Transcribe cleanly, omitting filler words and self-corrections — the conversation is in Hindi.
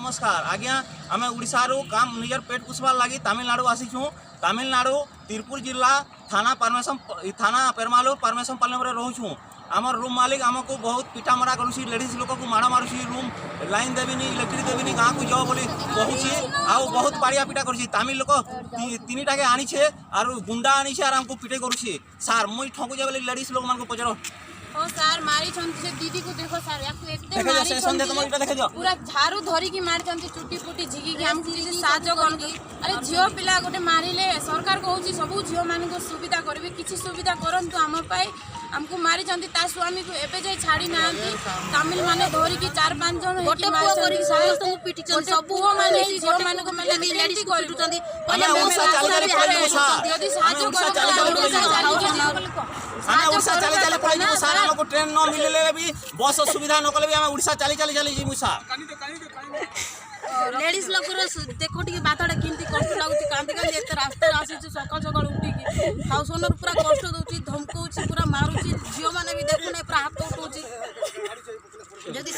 नमस्कार आज्ञा आम ओडिशा रू काम निजर पेट पोषबार लगी तमिलनाडु आसीछूँ। तमिलनाडु तिरपुर जिला थाना पेरमालूर परमेश्वर पालने रोचूँ। आमर रूम मालिक आमको बहुत पिटा मरा करुँची लेडीज लोक को माड़ा मारुची रूम लाइन देविनी इलेक्ट्रिक देविनी गाँव को जाओ बोली कहूँ आउ बहुत पाड़िया पिटा करुँची। तमिल लोक तीन टाके आनीछे आर गुंडा आनीछे आर आमको पिटे करुँची। सार मुई ठकुचे बोली लेडीज लोक मान को पचारो ओ सर मारी छंती से दीदी को देखो सर याकू एकते मारी छंती पूरा झाड़ू धरी की मारी छंती चुट्टी पुटी झिकी के हमको किसी साजो कोन की अरे झियो पिला गोटे मारिले सरकार कहूची सब झियो मान को सुविधा करबे किछि सुविधा करंतु हम पाई हमको मारी छंती ता स्वामी को एबे जाय छाड़ी नांती तमिल माने धरी की 4-5 जन गोटे पुओ करी समस्त को पिटी छंती सब पुओ माने झियो मान को मेले लेडीज को पिटुछंती पहिले ओसा चली यदि साजो हमें उड़ीसा चली चली पड़े सारा हमको ट्रेन न मिले भी बस सुविधा न कले भी हमें उड़ीसा चली चली चली जी मुसा लेडीज लोक देखो टी बातटा केमती कष्ट लगुच कांदी कांदी एत रास्ता आसी सकाल सकाल उठिकी हाउस ओनर पूरा कष्ट दउची धमकउची पूरा मारुची झियो माने भी देखु नै पूरा हाथ उठउची जदी